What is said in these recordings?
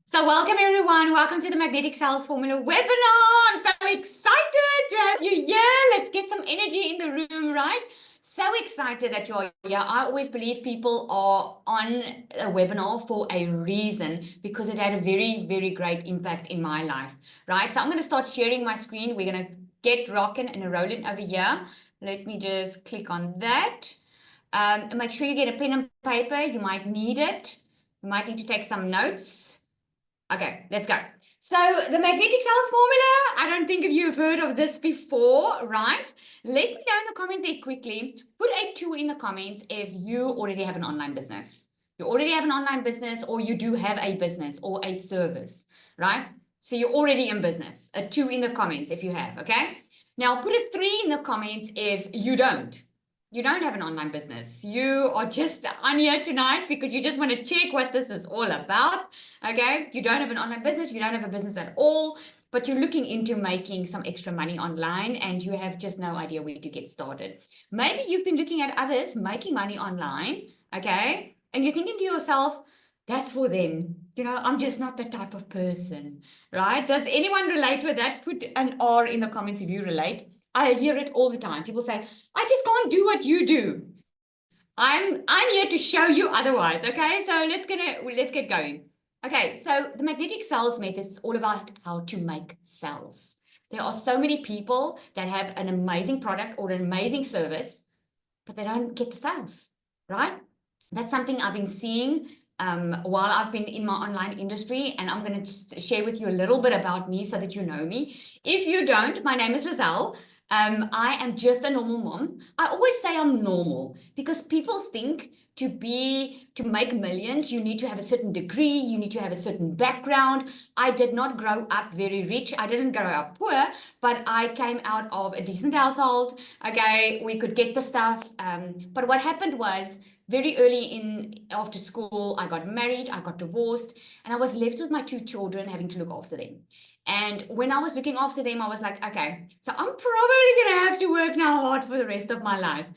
So welcome everyone. Welcome to the Magnetic Sales Formula webinar. I'm so excited to have you here. Let's get some energy in the room, right? So excited that you're here. I always believe people are on a webinar for a reason because it had a very, very great impact in my life, right? So I'm going to start sharing my screen. We're going to get rocking and rolling over here. Let me just click on that. Make sure you get a pen and paper. You might need it. You might need to take some notes. Okay, let's go. So the magnetic sales formula, I don't think you've heard of this before, right? Let me know in the comments there quickly. Put a 2 in the comments if you already have an online business. You already have an online business, or you do have a business or a service, right? So you're already in business. A 2 in the comments if you have, okay? Now put a 3 in the comments if you don't. You don't have an online business. You are just on here tonight because you just want to check what this is all about. Okay, you don't have an online business, you don't have a business at all, but you're looking into making some extra money online and you have just no idea where to get started. Maybe you've been looking at others making money online, okay, and you're thinking to yourself, that's for them. I'm just not that type of person, right? Does anyone relate with that? Put an R in the comments if you relate. I hear it all the time. People say, I just can't do what you do. I'm here to show you otherwise. Okay, so let's get going. Okay, so the magnetic sales method is all about how to make sales. There are so many people that have an amazing product or an amazing service, but they don't get the sales, right? That's something I've been seeing while I've been in my online industry, and I'm going to share with you a little bit about me so that you know me. If you don't, my name is Lizelle. I am just a normal mom. I always say I'm normal because people think to make millions, you need to have a certain degree, you need to have a certain background. I did not grow up very rich. I didn't grow up poor, but I came out of a decent household. Okay, we could get the stuff. But what happened was very early after school, I got married, I got divorced, and I was left with my 2 children having to look after them. And when I was looking after them, I was like, okay, so I'm probably going to have to work now hard for the rest of my life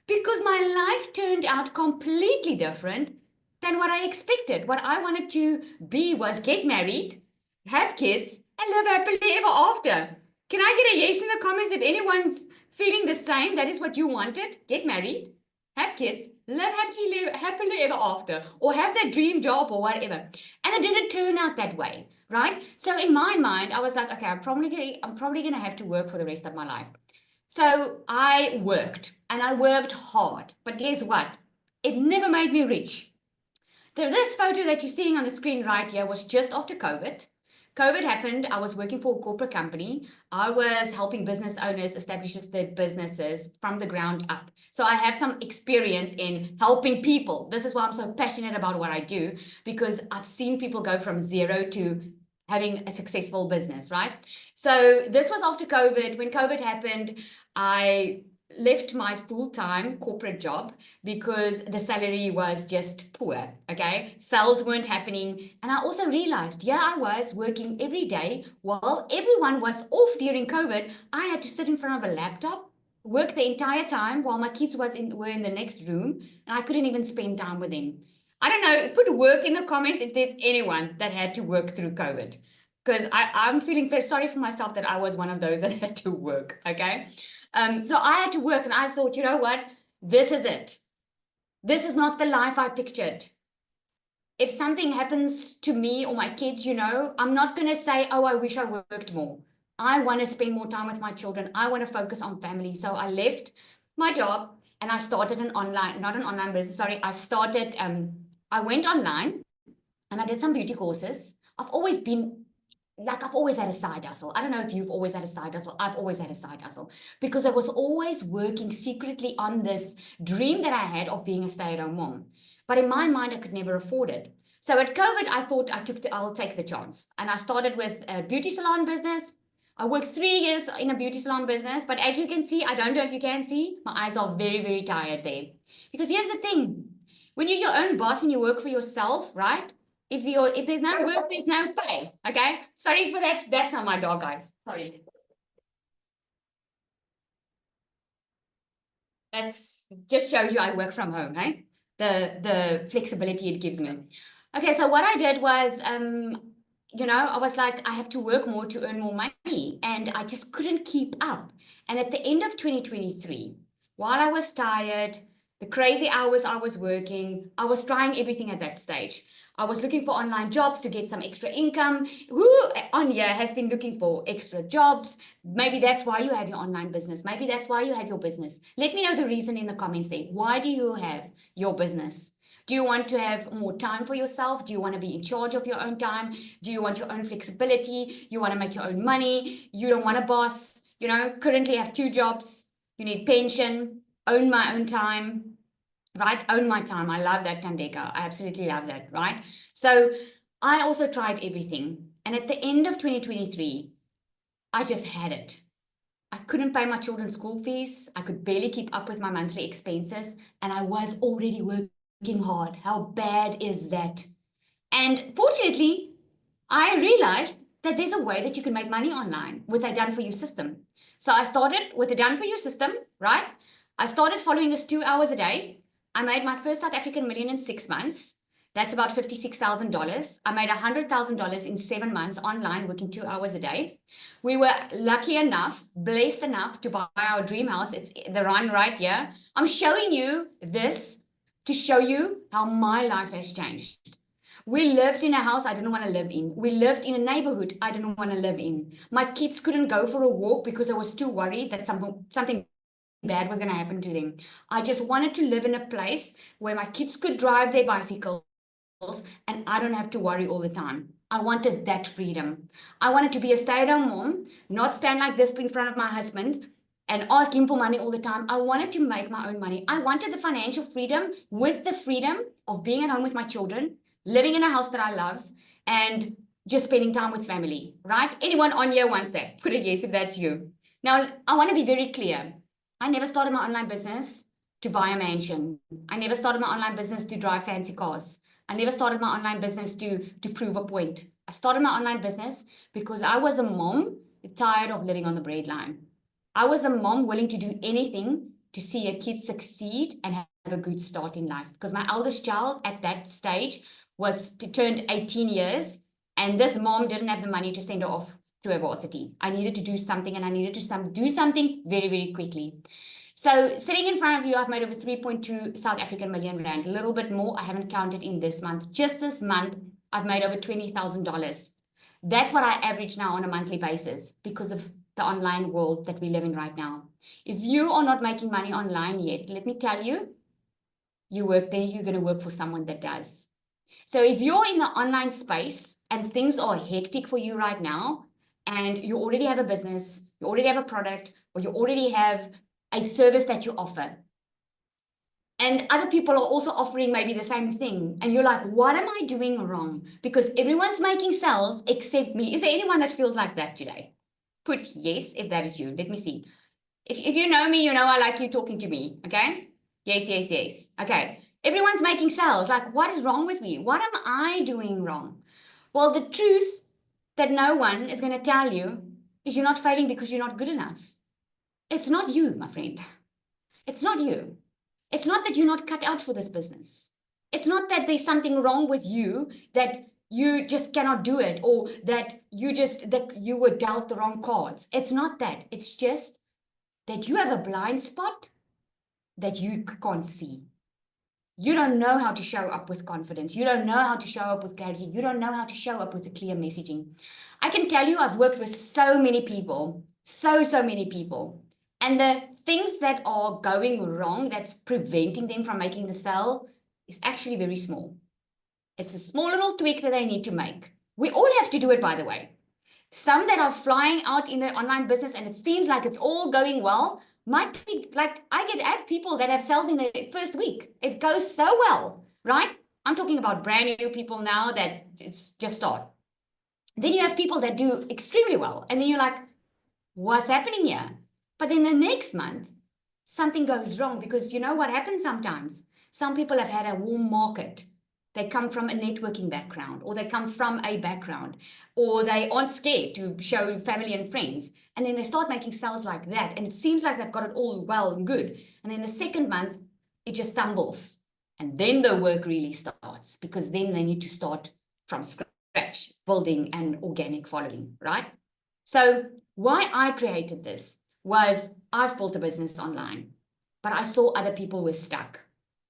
because my life turned out completely different than what I expected. What I wanted to be was get married, have kids, and live happily ever after. Can I get a yes in the comments if anyone's feeling the same? That is what you wanted. Get married, have kids, live happily ever after, or have that dream job or whatever. And it didn't turn out that way, right? So in my mind, I was like, okay, I'm probably gonna have to work for the rest of my life. So I worked, and I worked hard. But guess what? It never made me rich. This photo that you're seeing on the screen right here was just after COVID. COVID happened. I was working for a corporate company. I was helping business owners establish their businesses from the ground up. So I have some experience in helping people. This is why I'm so passionate about what I do, because I've seen people go from zero to having a successful business, right? So this was after COVID. When COVID happened, I left my full-time corporate job because the salary was just poor. Okay, sales weren't happening, and I also realized, yeah, I was working every day while everyone was off during COVID. I had to sit in front of a laptop, work the entire time while my kids were in the next room, and I couldn't even spend time with them. I don't know, put work in the comments if there's anyone that had to work through COVID, because I'm feeling very sorry for myself that I was one of those that had to work. Okay, so I had to work, and I thought, you know what? This is it. This is not the life I pictured. If something happens to me or my kids, I'm not going to say, oh, I wish I worked more. I want to spend more time with my children. I want to focus on family. So I left my job and I started not an online business, sorry. I went online and I did some beauty courses. I've always had a side hustle. I don't know if you've always had a side hustle. I've always had a side hustle because I was always working secretly on this dream that I had of being a stay-at-home mom. But in my mind, I could never afford it. So at COVID, I thought I'll take the chance. And I started with a beauty salon business. I worked 3 years in a beauty salon business. But as you can see, I don't know if you can see, my eyes are very, very tired there. Because here's the thing. When you're your own boss and you work for yourself, right? If there's no work, there's no pay. Okay. Sorry for that. That's not my dog, guys. Sorry. That's just shows you I work from home, hey? The flexibility it gives me. Okay, so what I did was I was like, I have to work more to earn more money. And I just couldn't keep up. And at the end of 2023, while I was tired, the crazy hours I was working, I was trying everything at that stage. I was looking for online jobs to get some extra income. Who on here has been looking for extra jobs? Maybe that's why you have your online business. Maybe that's why you have your business. Let me know the reason in the comments there. Why do you have your business? Do you want to have more time for yourself? Do you want to be in charge of your own time? Do you want your own flexibility? You want to make your own money? You don't want a boss? Currently have 2 jobs. You need pension, own my own time, right? Own my time. I love that, Tandeka. I absolutely love that, right? So I also tried everything. And at the end of 2023, I just had it. I couldn't pay my children's school fees. I could barely keep up with my monthly expenses. And I was already working hard. How bad is that? And fortunately, I realized that there's a way that you can make money online with a done for you system. So I started with a done for you system, right? I started following this 2 hours a day. I made my first South African million in 6 months. That's about $56,000. I made $100,000 in 7 months online, working 2 hours a day. We were lucky enough, blessed enough to buy our dream house. It's the run right here. I'm showing you this to show you how my life has changed. We lived in a house I didn't want to live in. We lived in a neighborhood I didn't want to live in. My kids couldn't go for a walk because I was too worried that something bad was going to happen to them. I just wanted to live in a place where my kids could drive their bicycles and I don't have to worry all the time. I wanted that freedom. I wanted to be a stay-at-home mom, not stand like this in front of my husband and ask him for money all the time. I wanted to make my own money. I wanted the financial freedom with the freedom of being at home with my children, living in a house that I love, and just spending time with family, right? Anyone on here wants that? Put a yes if that's you. Now, I want to be very clear. I never started my online business to buy a mansion. I never started my online business to drive fancy cars. I never started my online business to prove a point. I started my online business because I was a mom tired of living on the breadline. I was a mom willing to do anything to see a kid succeed and have a good start in life. Because my eldest child at that stage turned 18 years, and this mom didn't have the money to send her off to a varsity. I needed to do something, and I needed to do something very, very quickly. So sitting in front of you, I've made over 3.2 South African million rand, a little bit more. I haven't counted in this month. Just this month, I've made over $20,000. That's what I average now on a monthly basis because of the online world that we live in right now. If you are not making money online yet, let me tell you, you work there, you're going to work for someone that does. So if you're in the online space and things are hectic for you right now, and you already have a business, you already have a product, or you already have a service that you offer, and other people are also offering maybe the same thing, and you're like, what am I doing wrong? Because everyone's making sales except me. Is there anyone that feels like that today? Put yes if that is you. Let me see. If you know me, you know I like you talking to me, okay? Yes, yes, yes. Okay. Everyone's making sales. Like, what is wrong with me? What am I doing wrong? Well, the truth that no one is going to tell you is you're not failing because you're not good enough. It's not you, my friend. It's not you. It's not that you're not cut out for this business. It's not that there's something wrong with you, that you just cannot do it, or that you were dealt the wrong cards. It's not that. It's just that you have a blind spot that you can't see. You don't know how to show up with confidence. You don't know how to show up with clarity. You don't know how to show up with a clear messaging. I can tell you, I've worked with so many people, so many people. And the things that are going wrong, that's preventing them from making the sale, is actually very small. It's a small little tweak that they need to make. We all have to do it, by the way. Some that are flying out in their online business and it seems like it's all going well, might be like, I have people that have sales in the first week. It goes so well, right? I'm talking about brand new people now that it's just start. Then you have people that do extremely well. And then you're like, what's happening here? But then the next month, something goes wrong because you know what happens sometimes? Some people have had a warm market. They come from a networking background, or they come from a background, or they aren't scared to show family and friends. And then they start making sales like that. And it seems like they've got it all well and good. And then the second month, it just stumbles. And then the work really starts because then they need to start from scratch. scratch building an organic following, right? So why I created this was I've built a business online, but I saw other people were stuck.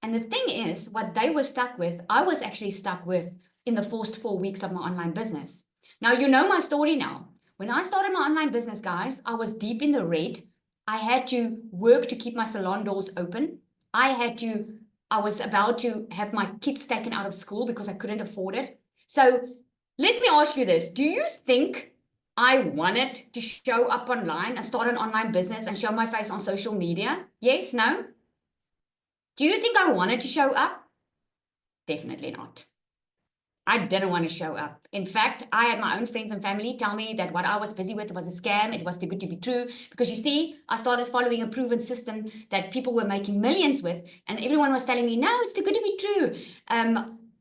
And the thing is, what they were stuck with, I was actually stuck with in the first 4 weeks of my online business. Now, you know my story now. When I started my online business, guys, I was deep in the red. I had to work to keep my salon doors open. I was about to have my kids taken out of school because I couldn't afford it. So let me ask you this. Do you think I wanted to show up online and start an online business and show my face on social media? Yes, no? Do you think I wanted to show up? Definitely not. I didn't want to show up. In fact, I had my own friends and family tell me that what I was busy with was a scam. It was too good to be true. Because you see, I started following a proven system that people were making millions with. And everyone was telling me, no, it's too good to be true.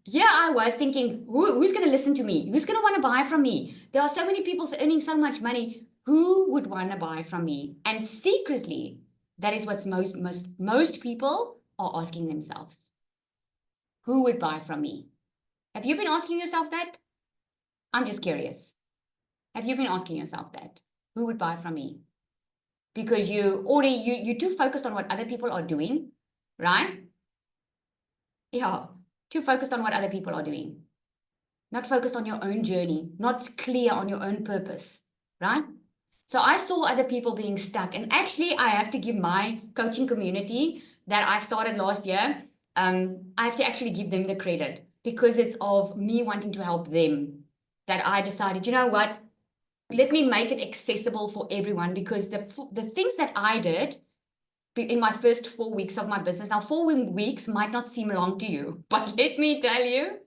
Yeah, I was thinking, who's going to listen to me? Who's going to want to buy from me? There are so many people earning so much money. Who would want to buy from me? And secretly, that is what most people are asking themselves. Who would buy from me? Have you been asking yourself that? I'm just curious. Have you been asking yourself that? Who would buy from me? Because you're too focused on what other people are doing, right? Yeah, too focused on what other people are doing. Not focused on your own journey, not clear on your own purpose, right? So I saw other people being stuck. And actually, I have to give my coaching community that I started last year, I have to actually give them the credit because it's of me wanting to help them that I decided, you know what, let me make it accessible for everyone because the things that I did in my first 4 weeks of my business, now 4 weeks might not seem long to you, but let me tell you,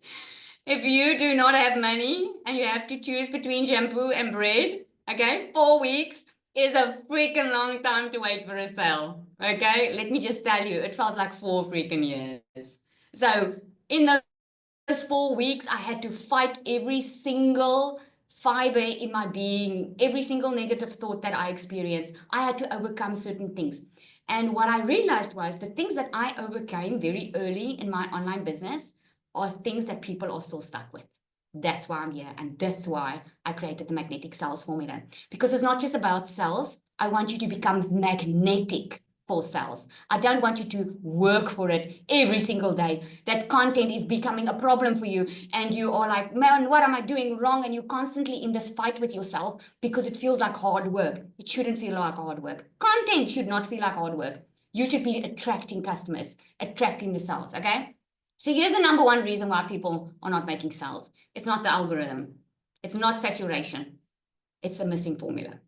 if you do not have money and you have to choose between shampoo and bread, okay, 4 weeks is a freaking long time to wait for a sale. Okay, let me just tell you, it felt like 4 freaking years. So in those 4 weeks, I had to fight every single fiber in my being, every single negative thought that I experienced. I had to overcome certain things. And what I realized was the things that I overcame very early in my online business are things that people are still stuck with. That's why I'm here. And that's why I created the magnetic sales formula. Because it's not just about sales. I want you to become magnetic for sales. I don't want you to work for it every single day. That content is becoming a problem for you. And you are like, man, what am I doing wrong? And you're constantly in this fight with yourself because it feels like hard work. It shouldn't feel like hard work. Content should not feel like hard work. You should be attracting customers, attracting the sales, okay? So here's the number one reason why people are not making sales. It's not the algorithm. It's not saturation. It's a missing formula.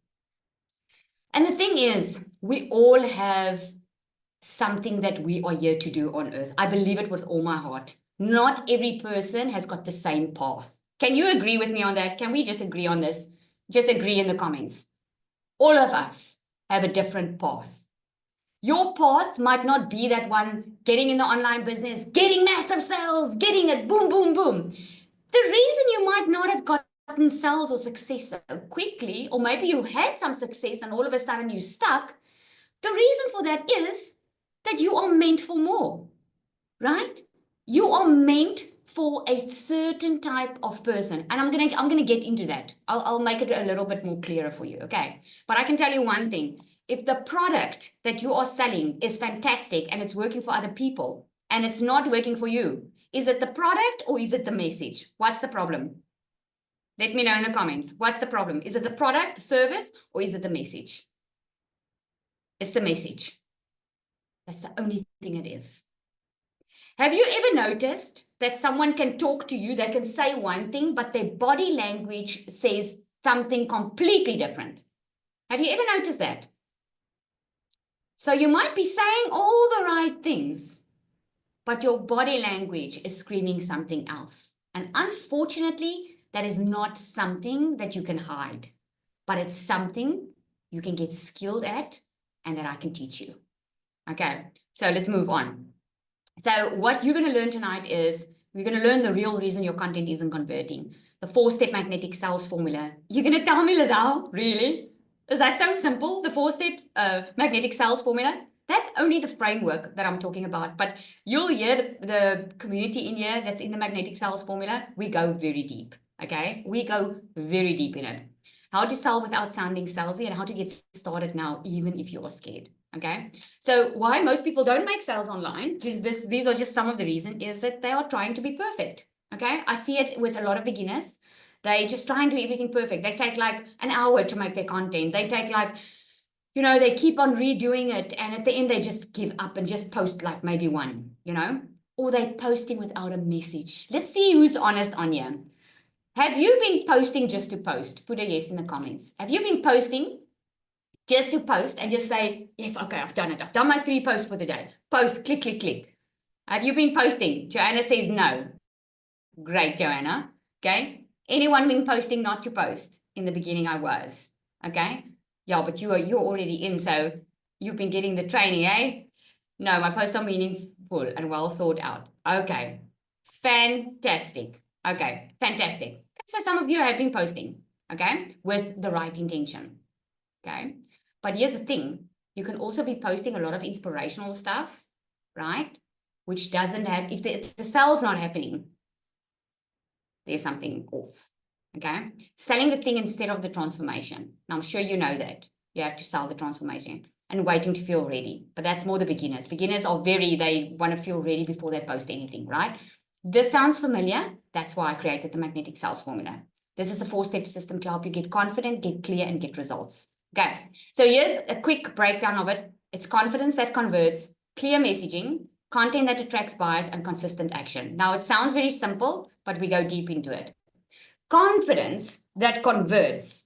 And the thing is, we all have something that we are here to do on earth. I believe it with all my heart. Not every person has got the same path. Can you agree with me on that? Can we just agree on this? Just agree in the comments. All of us have a different path. Your path might not be that one getting in the online business, getting massive sales, getting it, boom, boom, boom. The reason you might not have gotten sales or success so quickly, or maybe you've had some success and all of a sudden you're stuck, the reason for that is that you are meant for more, right? You are meant for a certain type of person. And I'm gonna get into that. I'll make it a little bit more clearer for you, okay? But I can tell you one thing. If the product that you are selling is fantastic and it's working for other people and it's not working for you, is it the product or is it the message? What's the problem? Let me know in the comments. What's the problem? Is it the product, the service, or is it the message? It's the message. That's the only thing it is. Have you ever noticed that someone can talk to you, they can say one thing, but their body language says something completely different? Have you ever noticed that? So you might be saying all the right things, but your body language is screaming something else. And unfortunately, that is not something that you can hide, but it's something you can get skilled at and that I can teach you. Okay, so let's move on. So what you're going to learn tonight is we're going to learn the real reason your content isn't converting. The 4-step magnetic sales formula. You're going to tell me, Lizelle, really? Is that so simple? The 4-step magnetic sales formula? That's only the framework that I'm talking about. But you'll hear the community in here that's in the magnetic sales formula. We go very deep. Okay, we go very deep in it. How to sell without sounding salesy and how to get started now, even if you're scared. Okay, so why most people don't make sales online, these are just some of the reasons, is that they are trying to be perfect. Okay, I see it with a lot of beginners. They just try and do everything perfect. They take like an hour to make their content. They take like, you know, they keep on redoing it. And at the end, they just give up and just post like maybe one, you know, or they're posting without a message. Let's see who's honest on here. Have you been posting just to post? Put a yes in the comments. Have you been posting just to post and just say, yes, okay, I've done it. I've done my 3 posts for the day. Post, click, click, click. Have you been posting? Joanna says no. Great, Joanna. Okay. Anyone been posting not to post? In the beginning, I was. Okay. Yeah, but you're already in, so you've been getting the training, eh? No, my posts are meaningful and well thought out. Okay. Fantastic. Okay, fantastic. So some of you have been posting, okay, with the right intention, okay? But here's the thing. You can also be posting a lot of inspirational stuff, right? Which doesn't have, if the sale's not happening, there's something off, okay? Selling the thing instead of the transformation. Now, I'm sure you know that. You have to sell the transformation and waiting to feel ready. But that's more the beginners. Beginners are they want to feel ready before they post anything, right? This sounds familiar. That's why I created the magnetic sales formula. This is a 4-step system to help you get confident, get clear, and get results. Okay, so here's a quick breakdown of it. It's confidence that converts, clear messaging, content that attracts buyers, and consistent action. Now, it sounds very simple, but we go deep into it. Confidence that converts.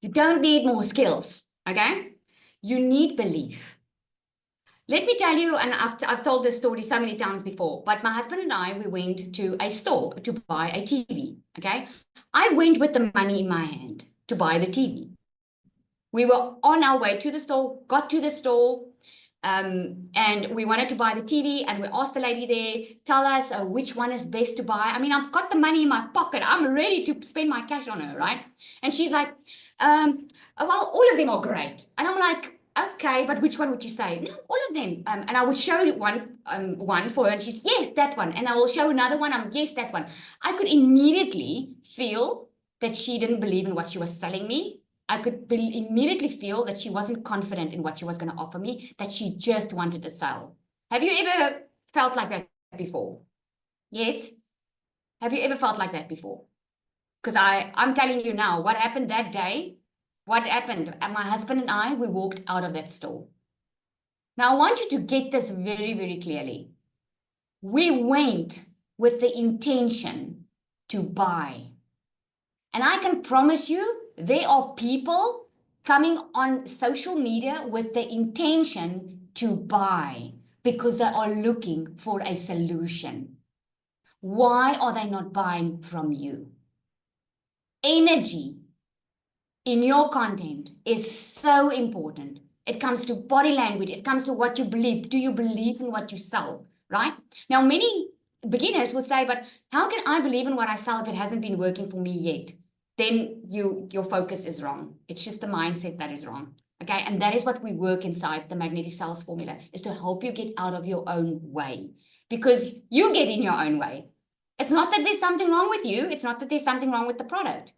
You don't need more skills, okay? You need belief. Let me tell you, and I've told this story so many times before, but my husband and I, we went to a store to buy a TV, okay? I went with the money in my hand to buy the TV. We were on our way to the store, got to the store, and we wanted to buy the TV, and we asked the lady there, tell us which one is best to buy. I mean, I've got the money in my pocket. I'm ready to spend my cash on her, right? And she's like, well, all of them are great. And I'm like, okay, but which one would you say? No, all of them. And I would show one for her, and she's, yes, that one. And I will show another one, yes, that one. I could immediately feel that she didn't believe in what she was selling me. I could immediately feel that she wasn't confident in what she was going to offer me, that she just wanted to sell. Have you ever felt like that before? Yes? Have you ever felt like that before? Because I'm telling you now, what happened that day, what happened? And my husband and I, we walked out of that store. Now, I want you to get this very, very clearly. We went with the intention to buy. And I can promise you, there are people coming on social media with the intention to buy because they are looking for a solution. Why are they not buying from you? Energy in your content is so important. It comes to body language. It comes to what you believe. Do you believe in what you sell, right? Now, many beginners would say, but how can I believe in what I sell if it hasn't been working for me yet? Then your focus is wrong. It's just the mindset that is wrong. Okay, and that is what we work inside the magnetic sales formula, is to help you get out of your own way, because you get in your own way. It's not that there's something wrong with you. It's not that there's something wrong with the product.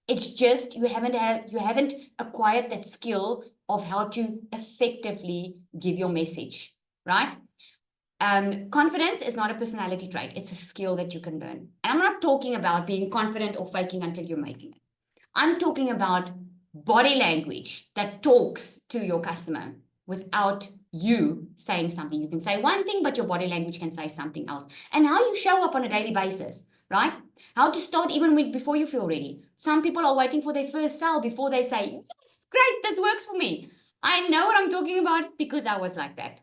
It's just you haven't acquired that skill of how to effectively give your message, right? Confidence is not a personality trait. It's a skill that you can learn. And I'm not talking about being confident or faking until you're making it. I'm talking about body language that talks to your customer without you saying something. You can say one thing, but your body language can say something else. And how you show up on a daily basis, right? How to start even before you feel ready. Some people are waiting for their first sale before they say, yes, great, that works for me. I know what I'm talking about because I was like that.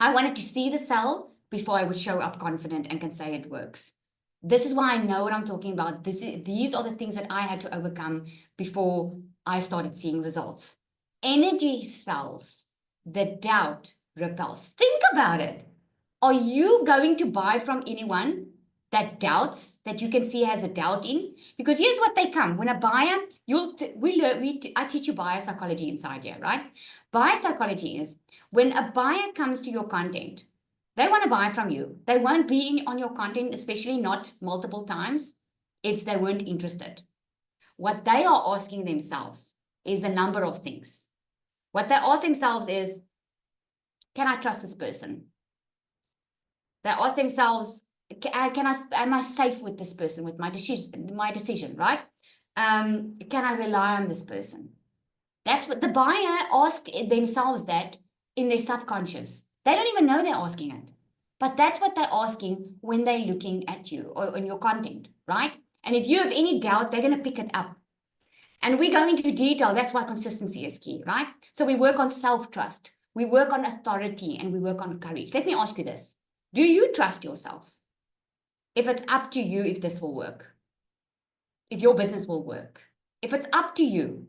I wanted to see the sale before I would show up confident and can say it works. This is why I know what I'm talking about. These are the things that I had to overcome before I started seeing results. Energy sells, the doubt repels. Think about it. Are you going to buy from anyone that doubts, that you can see has a doubt in? Because here's what they come. When a buyer, I teach you buyer psychology inside here, right? Buyer psychology is when a buyer comes to your content, they want to buy from you. They won't be on your content, especially not multiple times, if they weren't interested. What they are asking themselves is a number of things. What they ask themselves is, can I trust this person? They ask themselves, am I safe with this person, with my decision, right? Can I rely on this person? That's what the buyer asks themselves, that in their subconscious. They don't even know they're asking it. But that's what they're asking when they're looking at you or on your content, right? And if you have any doubt, they're going to pick it up. And we go into detail. That's why consistency is key, right? So we work on self-trust, we work on authority, and we work on courage. Let me ask you this. Do you trust yourself? If it's up to you if this will work, if your business will work, if it's up to you,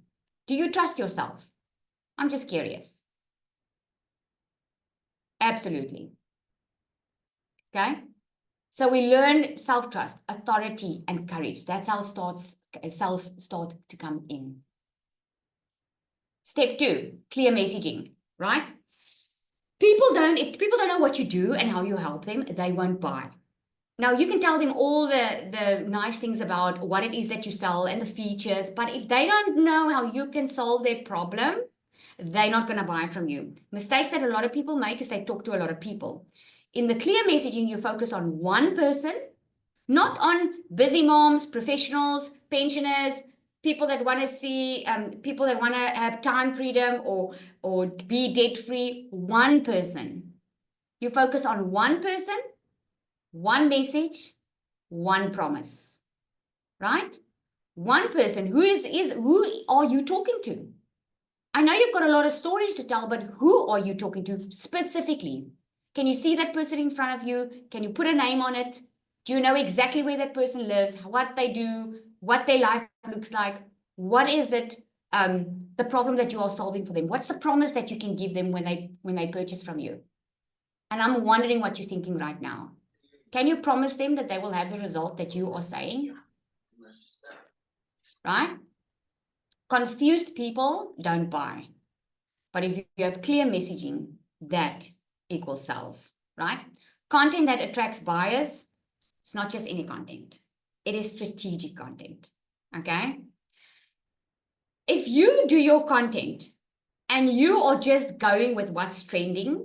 do you trust yourself? I'm just curious. Absolutely. Okay. So we learn self-trust, authority, and courage. That's how sales start to come in. Step 2, clear messaging, right? If people don't know what you do and how you help them, they won't buy. Now, you can tell them all the nice things about what it is that you sell and the features, but if they don't know how you can solve their problem, they're not going to buy from you. Mistake that a lot of people make is they talk to a lot of people. In the clear messaging, you focus on one person, not on busy moms, professionals, pensioners, people that want to see, people that want to have time freedom or be debt free. One person. You focus on one person, one message, one promise, right? One person. Who are you talking to? I know you've got a lot of stories to tell, but who are you talking to specifically? Can you see that person in front of you? Can you put a name on it? Do you know exactly where that person lives, what they do, what their life looks like? What is it, the problem that you are solving for them? What's the promise that you can give them when they purchase from you? And I'm wondering what you're thinking right now. Can you promise them that they will have the result that you are saying? Right? Confused people don't buy. But if you have clear messaging, that equals sales, right? Content that attracts buyers, it's not just any content. It is strategic content, okay? If you do your content and you are just going with what's trending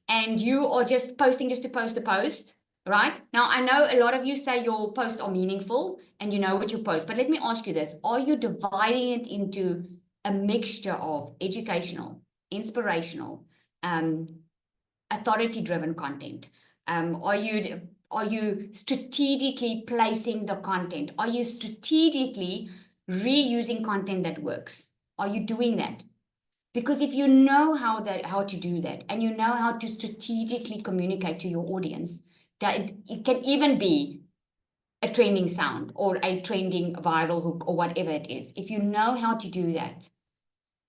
and you are just posting just to post, right? Now, I know a lot of you say your posts are meaningful and you know what you post, but let me ask you this. Are you dividing it into a mixture of educational, inspirational, authority-driven content? Are you strategically placing the content? Are you strategically reusing content that works? Are you doing that? Because if you know how to do that, and you know how to strategically communicate to your audience, that it can even be a trending sound or a trending viral hook or whatever it is. If you know how to do that,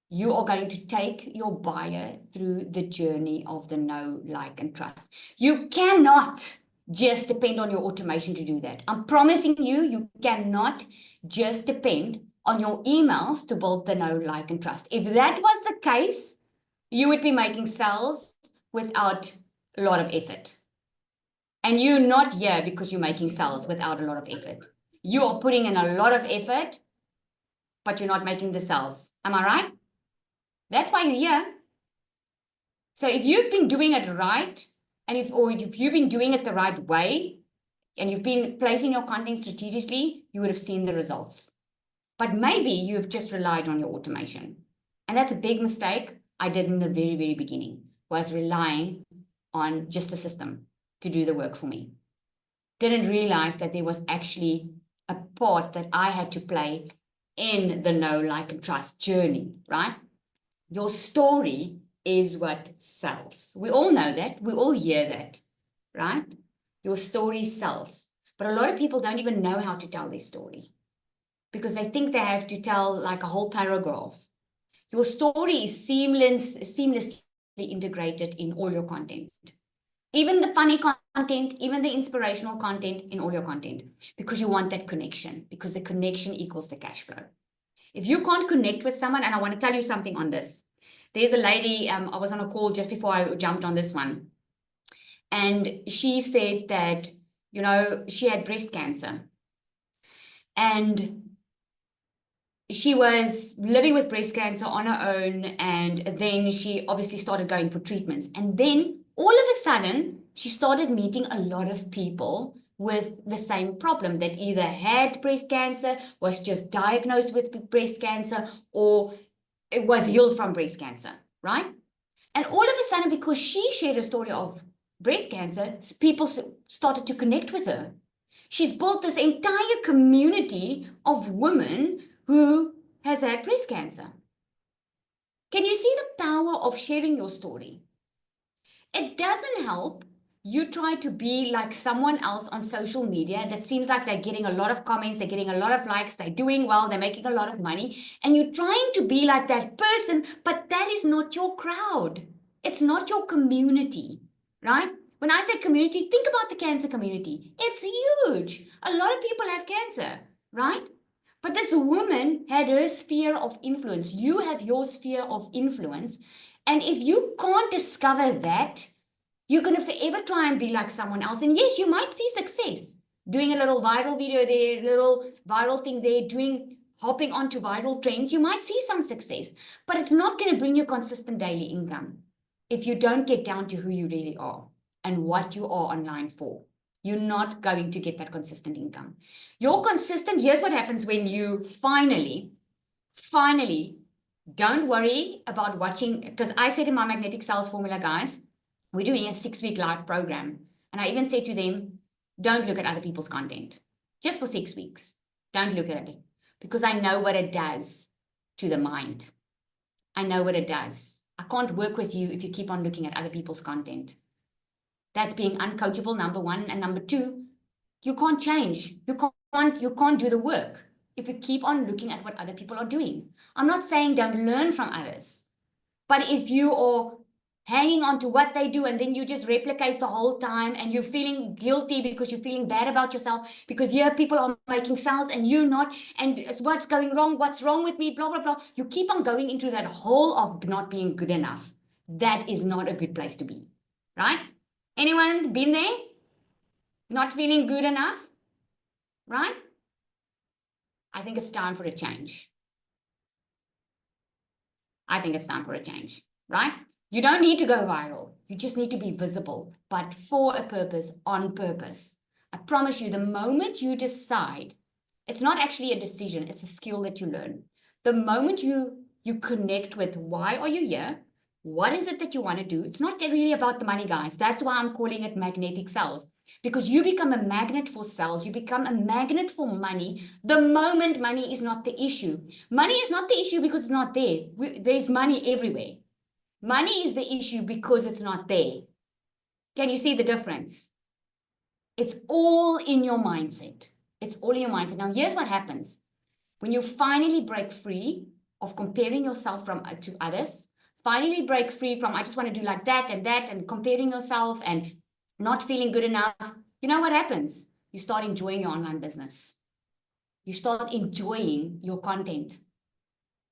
you are going to take your buyer through the journey of the know, like, and trust. You cannot just depend on your automation to do that. I'm promising you, you cannot just depend on your emails to build the know, like, and trust. If that was the case, you would be making sales without a lot of effort. And you're not here because you're making sales without a lot of effort. You are putting in a lot of effort, but you're not making the sales. Am I right? That's why you're here. So if you've been doing it right, and if you've been doing it the right way, and you've been placing your content strategically, you would have seen the results. But maybe you've just relied on your automation. And that's a big mistake I did in the very, very beginning, was relying on just the system to do the work for me. Didn't realize that there was actually a part that I had to play in the know, like, and trust journey, right? Your story is what sells. We all know that. We all hear that, right? Your story sells. But a lot of people don't even know how to tell their story because they think they have to tell like a whole paragraph. Your story is seamlessly integrated in all your content. Even the funny content, even the inspirational content in all your content, because you want that connection, because the connection equals the cash flow. If you can't connect with someone, and I want to tell you something on this. There's a lady, I was on a call just before I jumped on this one. And she said that, you know, she had breast cancer. And she was living with breast cancer on her own, and then she obviously started going for treatments. And then all of a sudden, she started meeting a lot of people with the same problem, that either had breast cancer, was just diagnosed with breast cancer, or it was healed from breast cancer, right? And all of a sudden, because she shared a story of breast cancer, people started to connect with her. She's built this entire community of women who has had breast cancer. Can you see the power of sharing your story? It doesn't help you try to be like someone else on social media that seems like they're getting a lot of comments, they're getting a lot of likes, they're doing well, they're making a lot of money, and you're trying to be like that person, but that is not your crowd. It's not your community, right? When I say community, think about the cancer community. It's huge. A lot of people have cancer, right? But this woman had her sphere of influence. You have your sphere of influence. And if you can't discover that, you're going to forever try and be like someone else. And yes, you might see success doing a little viral video there, little viral thing there, hopping onto viral trends. You might see some success, but it's not going to bring you consistent daily income if you don't get down to who you really are and what you are online for. You're not going to get that consistent income. Here's what happens when you finally, don't worry about watching, because I said in my magnetic sales formula, guys, we're doing a 6-week live program. And I even said to them, don't look at other people's content just for 6 weeks. Don't look at it, because I know what it does to the mind. I know what it does. I can't work with you if you keep on looking at other people's content. That's being uncoachable, number one. And number two, you can't change. You can't do the work if you keep on looking at what other people are doing. I'm not saying don't learn from others, but if you are hanging on to what they do and then you just replicate the whole time and you're feeling guilty because you're feeling bad about yourself because here people are making sales and you're not, and what's going wrong, what's wrong with me, blah, blah, blah. You keep on going into that hole of not being good enough. That is not a good place to be, right? Anyone been there? Not feeling good enough, right? I think it's time for a change. I think it's time for a change, right? You don't need to go viral. You just need to be visible, but for a purpose, on purpose. I promise you, the moment you decide, it's not actually a decision, it's a skill that you learn. The moment you connect with why are you here? What is it that you want to do? It's not really about the money, guys. That's why I'm calling it magnetic sales, because you become a magnet for sales. You become a magnet for money the moment money is not the issue. Money is not the issue because it's not there. There's money everywhere. Money is the issue because it's not there. Can you see the difference? It's all in your mindset. It's all in your mindset. Now, here's what happens. When you finally break free of comparing yourself to others, finally break free from, I just want to do like that, and comparing yourself and not feeling good enough, you know what happens? You start enjoying your online business. You start enjoying your content.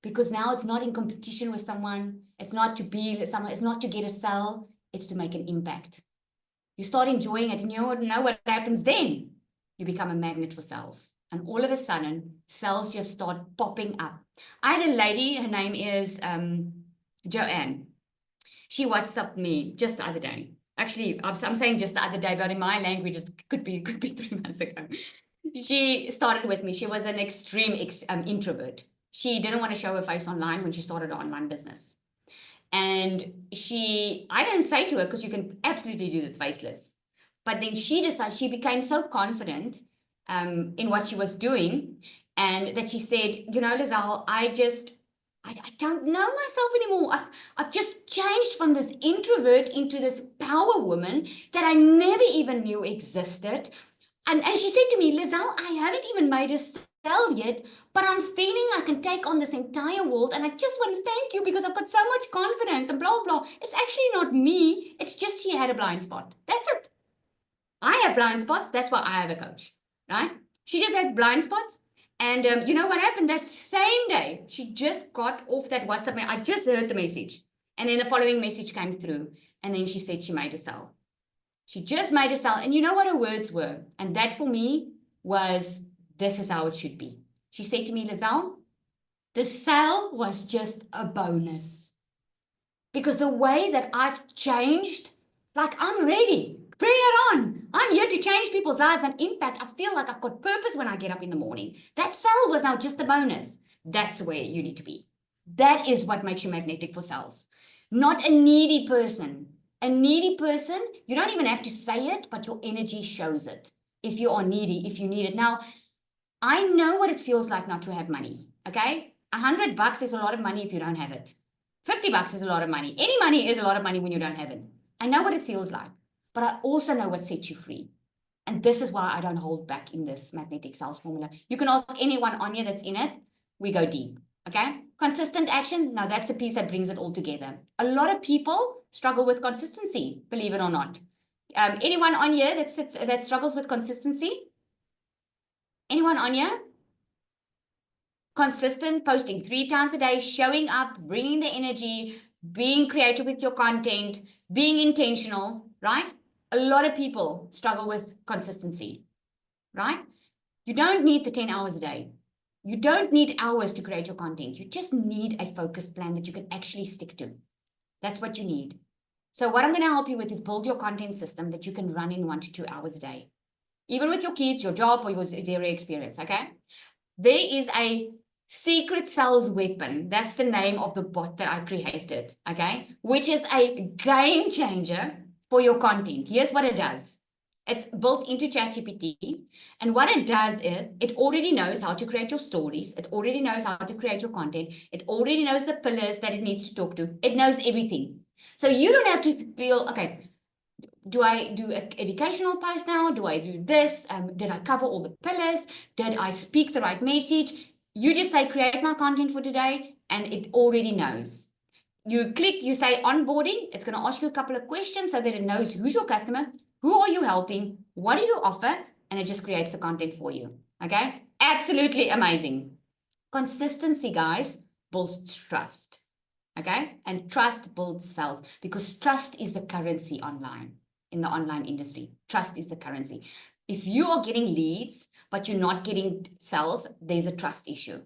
Because now it's not in competition with someone. It's not to be with someone. It's not to get a sell. It's to make an impact. You start enjoying it, and you know what happens then? You become a magnet for sales. And all of a sudden, sales just start popping up. I had a lady, her name is Joanne. She WhatsApped me just the other day. Actually, I'm saying just the other day, but in my language, it could be 3 months ago. She started with me. She was an extreme introvert. She didn't want to show her face online when she started her online business. And I didn't say to her, because you can absolutely do this faceless. But then she became so confident in what she was doing, and that she said, you know, Lizelle, I don't know myself anymore. I've just changed from this introvert into this power woman that I never even knew existed. And she said to me, Lizelle, I haven't even made a sell yet, but I'm feeling I can take on this entire world, and I just want to thank you because I've got so much confidence and blah, blah. It's actually not me. It's just she had a blind spot. That's it. I have blind spots. That's why I have a coach, right? She just had blind spots. And you know what happened? That same day, she just got off that WhatsApp. I just heard the message. And then the following message came through. And then she said she made a sell. She just made a sell. And you know what her words were? And that for me was this is how it should be. She said to me, Lizelle, the sale was just a bonus. Because the way that I've changed, like I'm ready. Bring it on. I'm here to change people's lives and impact. I feel like I've got purpose when I get up in the morning. That sale was now just a bonus. That's where you need to be. That is what makes you magnetic for sales. Not a needy person. A needy person, you don't even have to say it, but your energy shows it. If you are needy, if you need it. Now, I know what it feels like not to have money, okay? $100 is a lot of money if you don't have it. $50 is a lot of money. Any money is a lot of money when you don't have it. I know what it feels like, but I also know what sets you free. And this is why I don't hold back in this magnetic sales formula. You can ask anyone on here that's in it. We go deep, okay? Consistent action, now that's the piece that brings it all together. A lot of people struggle with consistency, believe it or not. Anyone on here that struggles with consistency? Anyone on here? Consistent, posting 3 times a day, showing up, bringing the energy, being creative with your content, being intentional, right? A lot of people struggle with consistency, right? You don't need the 10 hours a day. You don't need hours to create your content. You just need a focused plan that you can actually stick to. That's what you need. So what I'm going to help you with is build your content system that you can run in 1 to 2 hours a day. Even with your kids, your job, or your zero experience, okay? There is a secret sales weapon. That's the name of the bot that I created, okay? Which is a game changer for your content. Here's what it does. It's built into ChatGPT. And what it does is it already knows how to create your stories. It already knows how to create your content. It already knows the pillars that it needs to talk to. It knows everything. So you don't have to feel, okay, do I do an educational post now? Do I do this? Did I cover all the pillars? Did I speak the right message? You just say, create my content for today, and it already knows. You click, you say onboarding. It's going to ask you a couple of questions so that it knows who's your customer, who are you helping, what do you offer, and it just creates the content for you. Okay? Absolutely amazing. Consistency, guys, builds trust. Okay? And trust builds sales because trust is the currency online. In the online industry, trust is the currency. If you are getting leads, but you're not getting sales, there's a trust issue.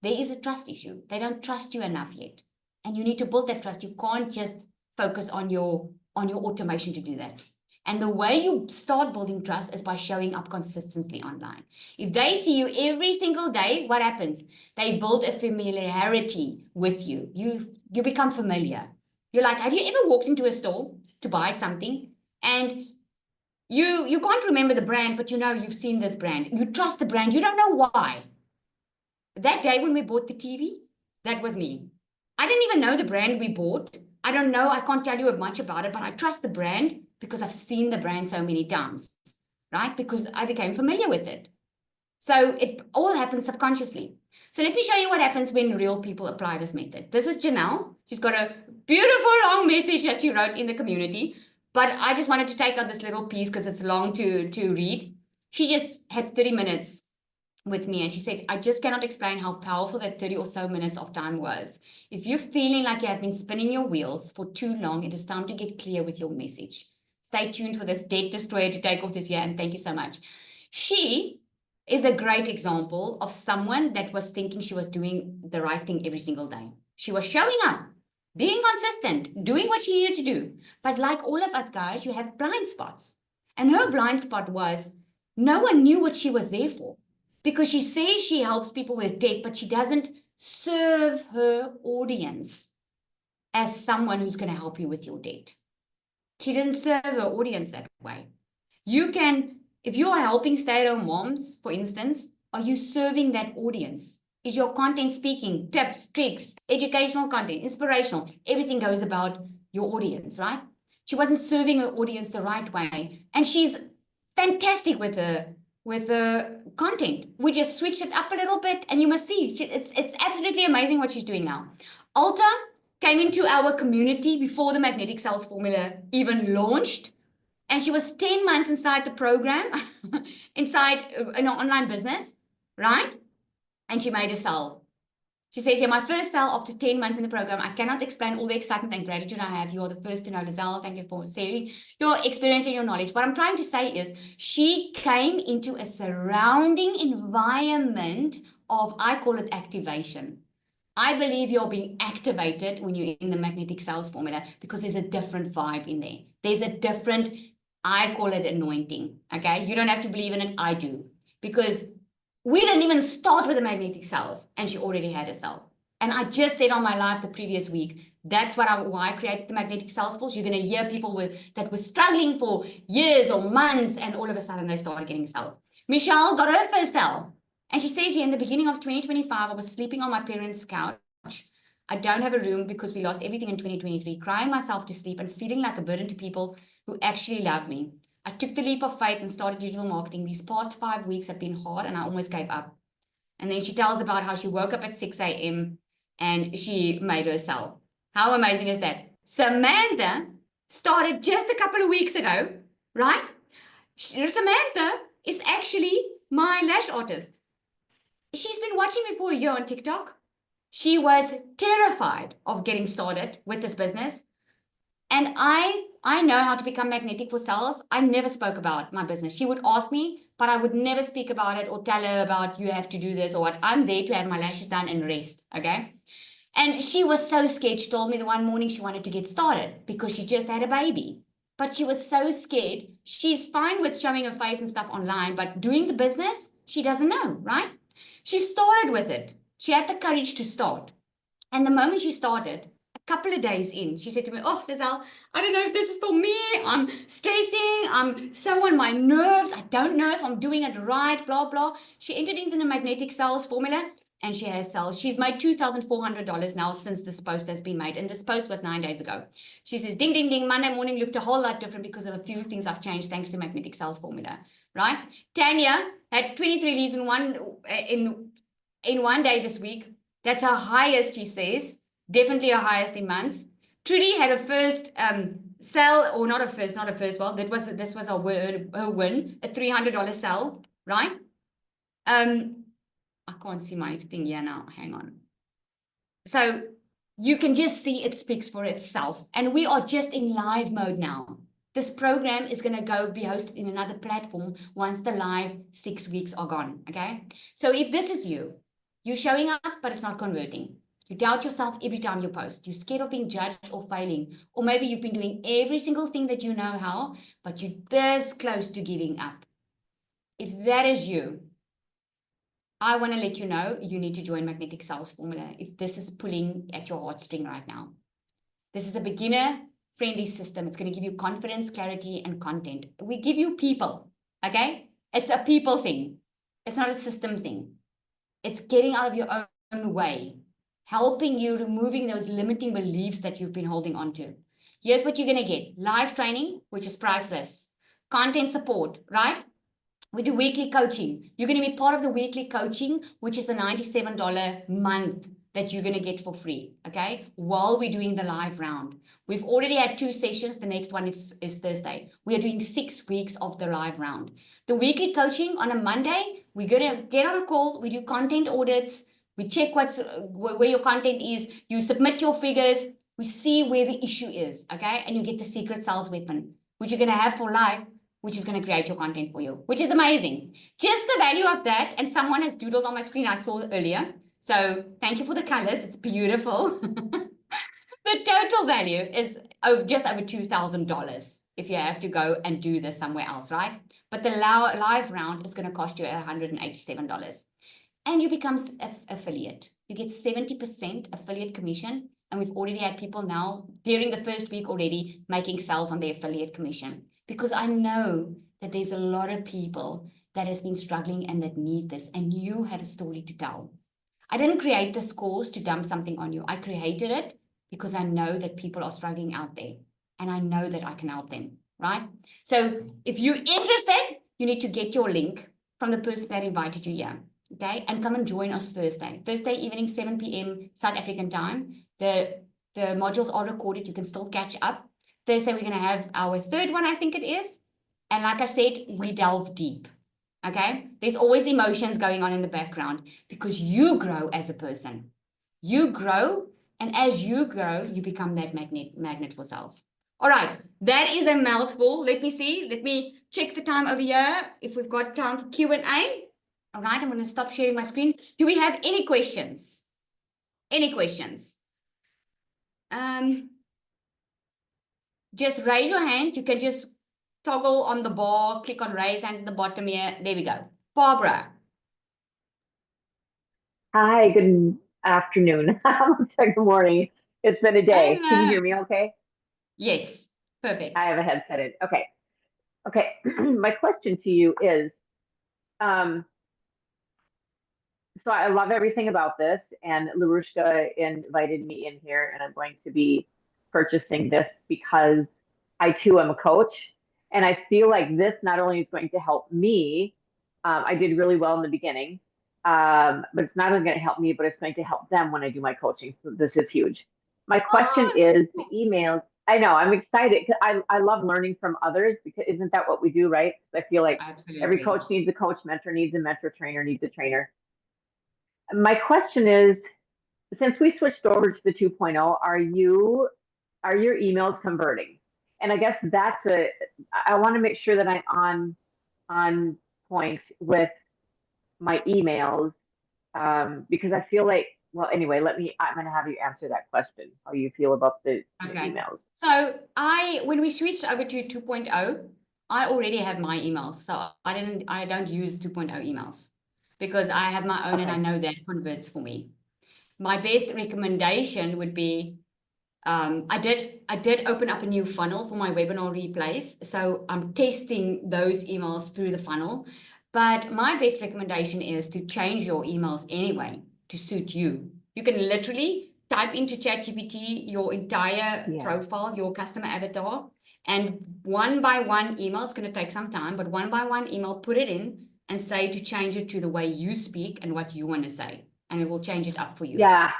There is a trust issue. They don't trust you enough yet. And you need to build that trust. You can't just focus on your automation to do that. And the way you start building trust is by showing up consistently online. If they see you every single day, what happens? They build a familiarity with you. You become familiar. You're like, have you ever walked into a store to buy something? And you can't remember the brand, but you know you've seen this brand. You trust the brand. You don't know why. That day when we bought the TV, that was me. I didn't even know the brand we bought. I don't know. I can't tell you much about it, but I trust the brand because I've seen the brand so many times, right? Because I became familiar with it. So it all happens subconsciously. So let me show you what happens when real people apply this method. This is Janelle. She's got a beautiful long message that she wrote in the community. But I just wanted to take out this little piece because it's long to read. She just had 30 minutes with me and she said, I just cannot explain how powerful that 30 or so minutes of time was. If you're feeling like you have been spinning your wheels for too long, it is time to get clear with your message. Stay tuned for this dead destroyer to take off this year, and thank you so much. She is a great example of someone that was thinking she was doing the right thing every single day. She was showing up, being consistent, doing what she needed to do. But like all of us guys, you have blind spots. And her blind spot was no one knew what she was there for. Because she says she helps people with debt, but she doesn't serve her audience as someone who's going to help you with your debt. She didn't serve her audience that way. You can, if you are helping stay-at-home moms, for instance, are you serving that audience? Is your content speaking, tips, tricks, educational content, inspirational? Everything goes about your audience, right? She wasn't serving her audience the right way. And she's fantastic with the content. We just switched it up a little bit and you must see, it's absolutely amazing what she's doing now. Alta came into our community before the Magnetic Sales Formula even launched. And she was 10 months inside the program, inside an online business, right? And she made a sale. She says, yeah, my first sale after 10 months in the program. I cannot explain all the excitement and gratitude I have. You are the first to know, Lizelle. Thank you for sharing your experience and your knowledge. What I'm trying to say is she came into a surrounding environment of, I call it activation. I believe you're being activated when you're in the magnetic sales formula because there's a different vibe in there. There's a different, I call it anointing. Okay. You don't have to believe in it. I do. Because we didn't even start with the magnetic cells and she already had a cell. And I just said on my live the previous week, that's why I created the magnetic sales force. You're going to hear people that were struggling for years or months, and all of a sudden they started getting cells. Michelle got her first cell. And she says here, in the beginning of 2025, I was sleeping on my parents' couch. I don't have a room because we lost everything in 2023, crying myself to sleep and feeling like a burden to people who actually love me. I took the leap of faith and started digital marketing. These past 5 weeks have been hard and I almost gave up. And then she tells about how she woke up at 6 a.m. and she made her sell. How amazing is that? Samantha started just a couple of weeks ago, right? Samantha is actually my lash artist. She's been watching me for a year on TikTok. She was terrified of getting started with this business. And I know how to become magnetic for sales. I never spoke about my business. She would ask me, but I would never speak about it or tell her about you have to do this or what. I'm there to have my lashes done and rest, okay? And she was so scared. She told me the one morning she wanted to get started because she just had a baby. But she was so scared. She's fine with showing her face and stuff online, but doing the business, she doesn't know, right? She started with it. She had the courage to start. And the moment she started, a couple of days in, she said to me, oh, Lizelle, I don't know if this is for me. I'm stressing. I'm so on my nerves. I don't know if I'm doing it right, blah, blah. She entered into the magnetic sales formula and she has sales. She's made $2,400 now since this post has been made. And this post was 9 days ago. She says, ding, ding, ding, Monday morning looked a whole lot different because of a few things I've changed thanks to magnetic sales formula, right? Tanya had 23 leads in one day this week. That's her highest, she says. Definitely her highest in months. Trudy had her first sell, or not a first, well, this was her win, a $300 sell, right? I can't see my thing here now. Hang on. So you can just see it speaks for itself. And we are just in live mode now. This program is going to be hosted in another platform once the live 6 weeks are gone, okay? So if this is you, you're showing up, but it's not converting. You doubt yourself every time you post. You're scared of being judged or failing. Or maybe you've been doing every single thing that you know how, but you're this close to giving up. If that is you, I want to let you know you need to join Magnetic Sales Formula if this is pulling at your heartstring right now. This is a beginner-friendly system. It's going to give you confidence, clarity, and content. We give you people, okay? It's a people thing. It's not a system thing. It's getting out of your own way, helping you removing those limiting beliefs that you've been holding on to. Here's what you're going to get. Live training, which is priceless. Content support, right? We do weekly coaching. You're going to be part of the weekly coaching, which is a $97 month that you're going to get for free, okay? While we're doing the live round. We've already had 2 sessions. The next one is Thursday. We are doing 6 weeks of the live round. The weekly coaching on a Monday, we're going to get on a call. We do content audits. We check where your content is. You submit your figures. We see where the issue is, okay? And you get the secret sales weapon, which you're going to have for life, which is going to create your content for you, which is amazing. Just the value of that, and someone has doodled on my screen I saw earlier. So thank you for the colors. It's beautiful. The total value is just over $2,000 if you have to go and do this somewhere else, right? But the live round is going to cost you $187. And you become an affiliate. You get 70% affiliate commission. And we've already had people now, during the first week already, making sales on their affiliate commission. Because I know that there's a lot of people that has been struggling and that need this, and you have a story to tell. I didn't create this course to dump something on you. I created it because I know that people are struggling out there, and I know that I can help them, right? So if you're interested, you need to get your link from the person that invited you here, okay? And come and join us Thursday evening, 7 p.m. South African time. The modules are recorded. You can still catch up. Thursday, we're going to have our 3rd one, I think it is. And like I said, we delve deep, okay? There's always emotions going on in the background because you grow as a person. You grow, and as you grow, you become that magnet for sales. All right, that is a mouthful. Let me see. Let me check the time over here if we've got time for Q&A. All right, I'm going to stop sharing my screen. Do we have any questions? Any questions? Just raise your hand. You can just toggle on the bar, click on raise hand at the bottom here. There we go. Barbara. Hi, good afternoon. Almost said good morning. It's been a day. Can you Hello. hear me okay? Yes, perfect. I have a headset in. Okay. Okay. My question to you is, um, so I love everything about this, and Larushka invited me in here, and I'm going to be purchasing this because I too am a coach, and I feel like this not only is going to help me, I did really well in the beginning, but it's not only going to help me, but it's going to help them when I do my coaching. So this is huge. My question Oh, that's is the cool. emails. I know I'm excited because I love learning from others because isn't that what we do, right? I feel like every coach Absolutely. needs a coach, mentor needs a mentor, trainer needs a trainer. My question is, since we switched over to the 2.0, are your emails converting? And I guess I want to make sure that I'm on point with my emails because I feel like, well, anyway, I'm going to have you answer that question, how you feel about the Okay. emails. So when we switched over to 2.0, I already have my emails. So I don't use 2.0 emails because I have my own and I Okay. know that converts for me. My best recommendation would be I did open up a new funnel for my webinar replays. So I'm testing those emails through the funnel. But my best recommendation is to change your emails anyway to suit you. You can literally type into ChatGPT your entire Yeah. profile, your customer avatar, and one by one email, it's going to take some time, but one by one email, put it in and say to change it to the way you speak and what you want to say. And it will change it up for you. Yeah.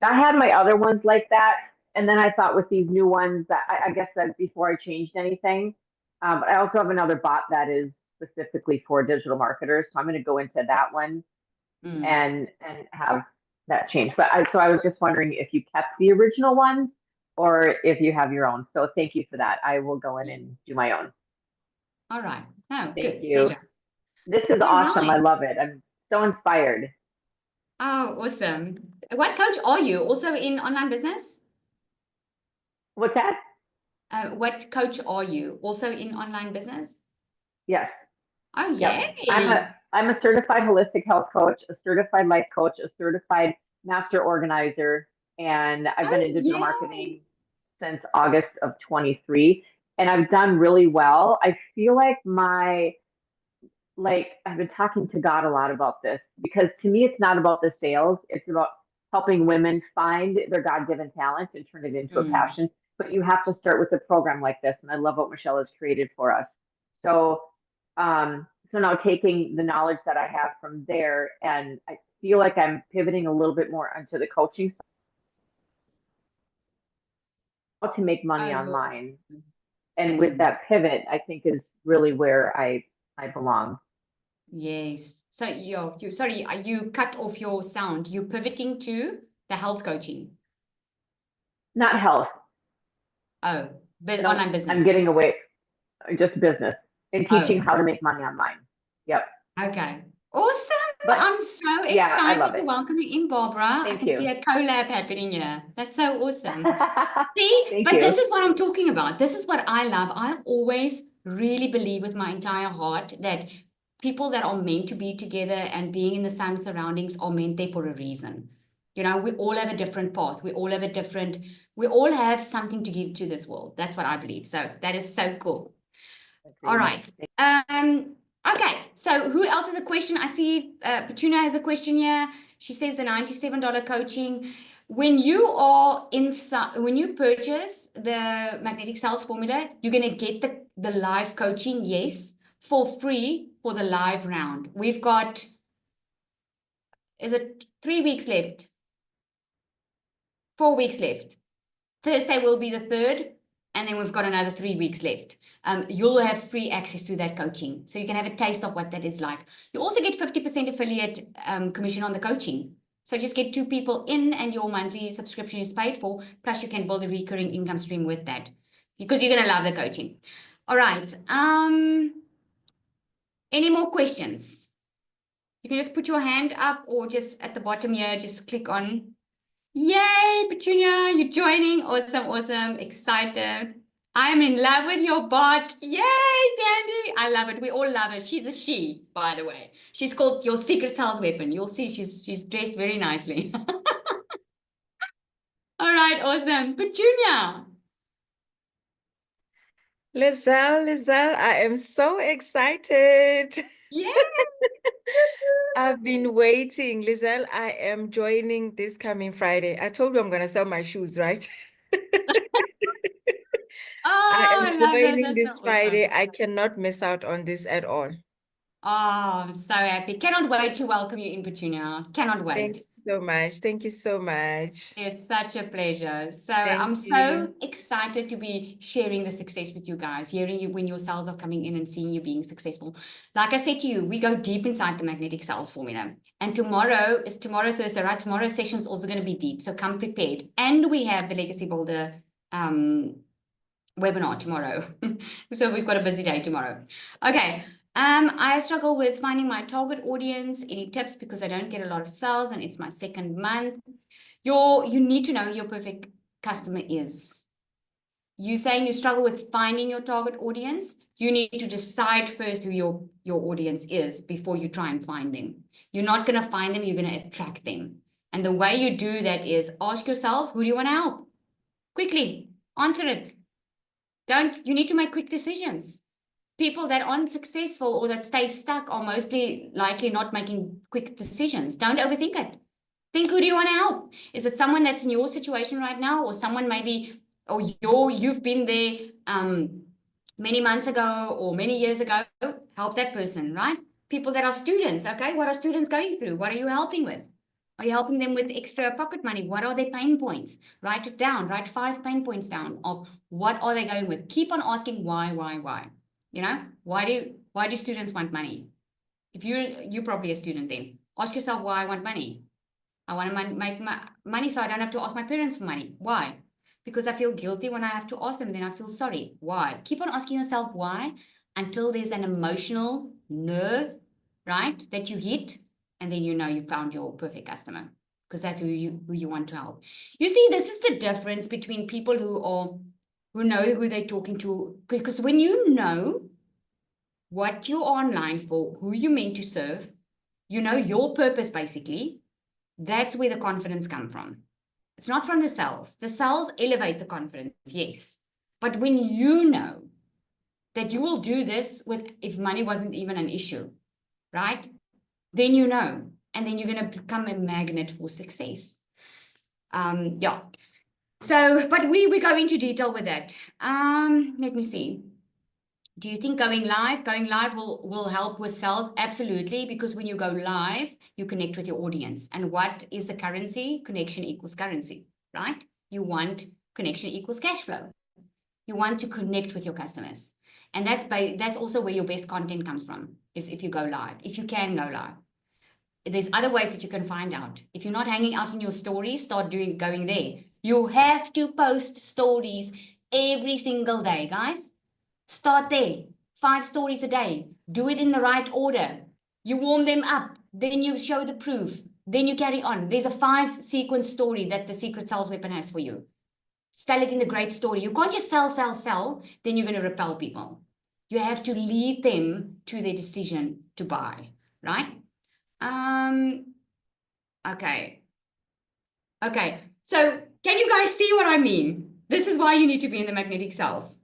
I had my other ones like that. And then I thought with these new ones that I guess that before I changed anything, but I also have another bot that is specifically for digital marketers. So I'm going to go into that one Mm. and have that change. So I was just wondering if you kept the original ones or if you have your own. So thank you for that. I will go in and do my own. All right. Oh, Thank good. you. Pleasure. This is All awesome. right. I love it. I'm so inspired. Oh, awesome. What coach are you? Also in online business? What's that? What coach are you? Also in online business? Yes. Oh, Yep. yay. I'm a certified holistic health coach, a certified life coach, a certified master organizer, and I've been Oh, in digital yay. marketing since August of 23. And I've done really well. I feel like I've been talking to God a lot about this because to me it's not about the sales, it's about helping women find their God-given talent and turn it into a Mm. passion. But you have to start with a program like this, and I love what Michelle has created for us. So so now taking the knowledge that I have from there, and I feel like I'm pivoting a little bit more into the coaching side to make money Oh, online. And with mm. that pivot, I think is really where I belong. Yes. So sorry, you cut off your sound. You're pivoting to the health coaching. Not health. Oh, but No, online I'm business. getting away just business and teaching Oh, how to make money online. Yep. okay. Awesome. But I'm so yeah, I excited love to it. welcome you in, Barbara. I Thank can see you. a collab happening here. That's so awesome. See, Thank but this you. is what I'm talking about. This is what I love. I always really believe with my entire heart that people that are meant to be together and being in the same surroundings are meant there for a reason. We all have a different path. We all have something to give to this world. That's what I believe. So that is so cool. All Agreed. right. Okay. So who else has a question? I see Petuna has a question here. She says the $97 coaching. When when you purchase the magnetic sales formula, you're gonna get the live coaching, yes, for free for the live round. We've got, is it 3 weeks left? 4 weeks left. Thursday will be the third, and then we've got another 3 weeks left. You'll have free access to that coaching, so you can have a taste of what that is like. You also get 50% affiliate commission on the coaching. So just get 2 people in and your monthly subscription is paid for. Plus you can build a recurring income stream with that because you're going to love the coaching. All right. Any more questions? You can just put your hand up or just at the bottom here, just click on. Yay, Petunia, you're joining. Awesome, awesome. Excited. I'm in love with your bot. Yay, Dandy. I love it. We all love her. She's a she, by the way. She's called your secret sales weapon. You'll see she's dressed very nicely. All right, awesome. Petunia. Lizelle, I am so excited. Yeah. I've been waiting. Lizelle, I am joining this coming Friday. I told you I'm going to sell my shoes, right? I Oh, am I love that. joining That's this so Friday. awesome. I cannot miss out on this at all. Oh, I'm so happy. Cannot wait to welcome you in, Petunia. Cannot Thank wait. you so much. Thank you so much. It's such a pleasure. So Thank I'm you. so excited to be sharing the success with you guys, hearing you when your sales are coming in and seeing you being successful. Like I said to you, we go deep inside the magnetic sales formula. And tomorrow Thursday, right? Tomorrow's session is also going to be deep. So come prepared. And we have the Legacy Builder webinar tomorrow. So we've got a busy day tomorrow. Okay. I struggle with finding my target audience. Any tips? Because I don't get a lot of sales and it's my second month. You need to know who your perfect customer is. You saying you struggle with finding your target audience, you need to decide first who your audience is before you try and find them. You're not going to find them, you're going to attract them. And the way you do that is ask yourself, who do you want to help? Quickly, answer it. You need to make quick decisions. People that aren't successful or that stay stuck are mostly likely not making quick decisions. Don't overthink it. Think, who do you want to help? Is it someone that's in your situation right now, or someone maybe, or you've been there many months ago or many years ago? Help that person, right? People that are students, okay? What are students going through? What are you helping with? Are you helping them with extra pocket money? What are their pain points? Write it down. Write 5 pain points down of what are they going with. Keep on asking why. You know, why do students want money? If you're probably a student then, ask yourself why I want money. I want to make money so I don't have to ask my parents for money. Why? Because I feel guilty when I have to ask them, then I feel sorry. Why? Keep on asking yourself why until there's an emotional nerve, right, that you hit, and then you know you found your perfect customer because that's who you want to help. You see, this is the difference between people who know who they're talking to, because when you know what you're online for, who you're meant to serve, you know your purpose basically. That's where the confidence comes from. It's not from the sales. The sales elevate the confidence, yes. But when you know that you will do this if money wasn't even an issue, right? Then you know, and then you're going to become a magnet for success. Yeah. So, but we go into detail with that. Let me see. Do you think going live will help with sales? Absolutely, because when you go live, you connect with your audience. And what is the currency? Connection equals currency, right? You want connection equals cash flow. You want to connect with your customers. And that's also where your best content comes from, is if you go live, if you can go live. There's other ways that you can find out. If you're not hanging out in your stories, start going there. You have to post stories every single day, guys. Start there. 5 stories a day. Do it in the right order. You warm them up. Then you show the proof. Then you carry on. There's a 5 sequence story that the secret sales weapon has for you. Tell it in the great story. You can't just sell. Then you're going to repel people. You have to lead them to their decision to buy, right? Okay. So can you guys see what I mean? This is why you need to be in the magnetic sales.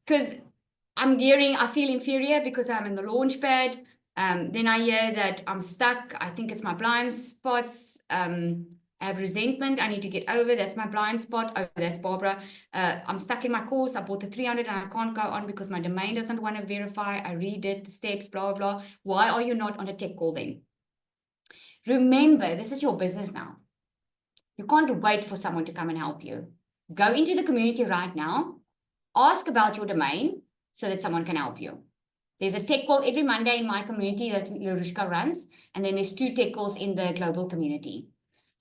Because I feel inferior because I'm in the launch pad. Then I hear that I'm stuck. I think it's my blind spots. I have resentment. I need to get over. That's my blind spot. Oh, that's Barbara. I'm stuck in my course. I bought the 300 and I can't go on because my domain doesn't want to verify. I read it, the steps, blah, blah, blah. Why are you not on a tech call then? Remember, this is your business now. You can't wait for someone to come and help you. Go into the community right now. Ask about your domain so that someone can help you. There's a tech call every Monday in my community that Larushka runs, and then there's 2 tech calls in the global community.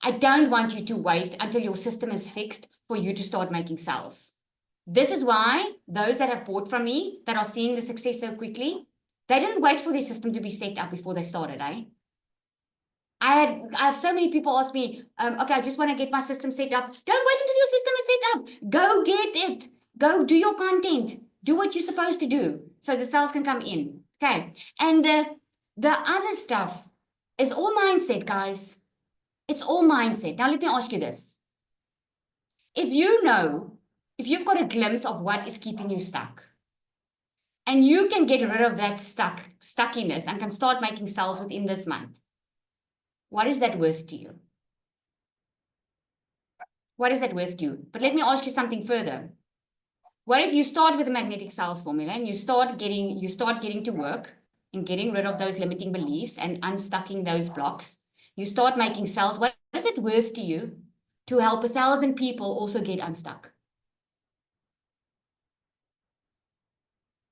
I don't want you to wait until your system is fixed for you to start making sales. This is why those that have bought from me, that are seeing the success so quickly, they didn't wait for their system to be set up before they started, eh? I have so many people ask me, okay, I just want to get my system set up. Don't wait until your system is set up. Go get it. Go do your content. Do what you're supposed to do so the sales can come in. Okay. And the other stuff is all mindset, guys. It's all mindset. Now, let me ask you this. If you've got a glimpse of what is keeping you stuck, and you can get rid of that stuckiness and can start making sales within this month, what is that worth to you? What is that worth to you? But let me ask you something further. What if you start with the magnetic sales formula and you start getting to work and getting rid of those limiting beliefs and unstucking those blocks? You start making sales. What is it worth to you to help 1,000 people also get unstuck?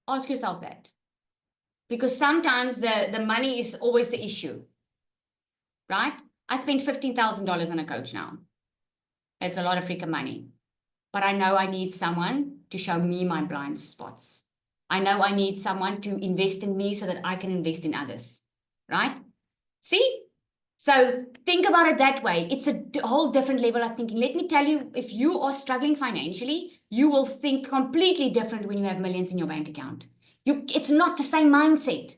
Ask yourself that. Because sometimes the money is always the issue, right? I spent $15,000 on a coach now. It's a lot of freaking money. But I know I need someone to show me my blind spots. I know I need someone to invest in me so that I can invest in others, right? See? So think about it that way. It's a whole different level of thinking. Let me tell you, if you are struggling financially, you will think completely different when you have millions in your bank account. It's not the same mindset.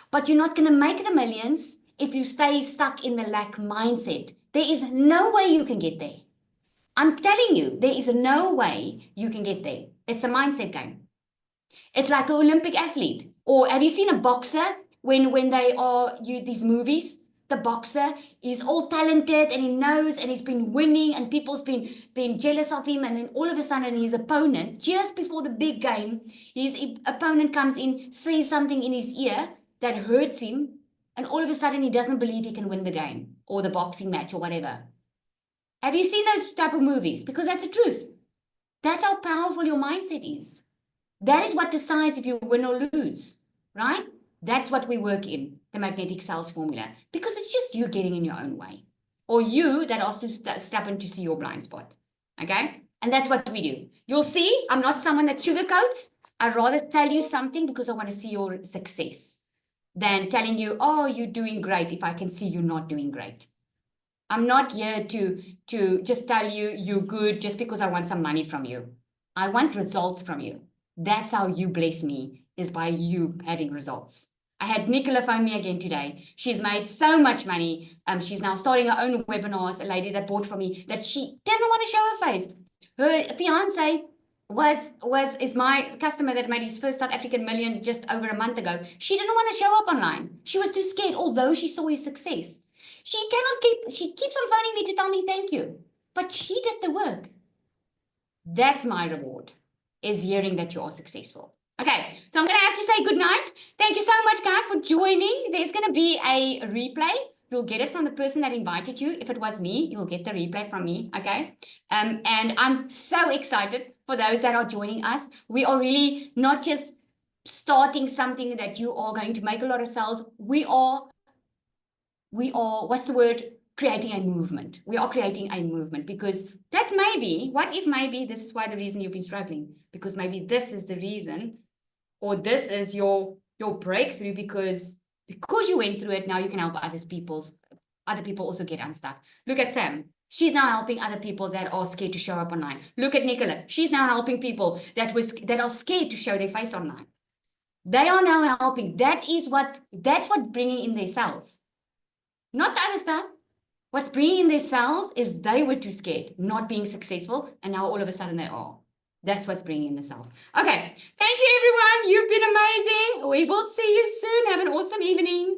But you're not going to make the millions if you stay stuck in the lack mindset. There is no way you can get there. I'm telling you, there is no way you can get there. It's a mindset game. It's like an Olympic athlete. Or have you seen a boxer when they are these movies? The boxer is all talented and he knows and he's been winning and people's been jealous of him, and then all of a sudden his opponent, just before the big game, his opponent comes in, says something in his ear that hurts him, and all of a sudden he doesn't believe he can win the game or the boxing match or whatever. Have you seen those type of movies? Because that's the truth. That's how powerful your mindset is. That is what decides if you win or lose, right? That's what we work in, the magnetic sales formula, because it's just you getting in your own way, or you that are stubborn to see your blind spot, okay? And that's what we do. You'll see, I'm not someone that sugarcoats. I'd rather tell you something because I want to see your success than telling you, oh, you're doing great if I can see you're not doing great. I'm not here to just tell you you're good just because I want some money from you. I want results from you. That's how you bless me, is by you having results. I had Nicola phone me again today. She's made so much money. She's now starting her own webinars, a lady that bought from me, that she didn't want to show her face. Her fiance is my customer that made his first South African million just over a month ago. She didn't want to show up online. She was too scared, although she saw his success. She keeps on phoning me to tell me thank you, but she did the work. That's my reward, is hearing that you are successful. Okay, so I'm going to have to say good night. Thank you so much, guys, for joining. There's going to be a replay. You'll get it from the person that invited you. If it was me, you'll get the replay from me, okay? And I'm so excited for those that are joining us. We are really not just starting something that you are going to make a lot of sales. We are, what's the word? Creating a movement. We are creating a movement, because that's maybe, what if maybe this is why the reason you've been struggling, because maybe this is the reason, or this is your breakthrough, because you went through it. Now you can help other people also get unstuck. Look at Sam. She's now helping other people that are scared to show up online. Look at Nicola. She's now helping people that are scared to show their face online. They are now helping. That's what bringing in their sales. Not the other stuff. What's bringing in their sales is they were too scared, not being successful, and now all of a sudden they are. That's what's bringing in the sales. Okay, thank you, everyone. You've been amazing. We will see you soon. Have an awesome evening.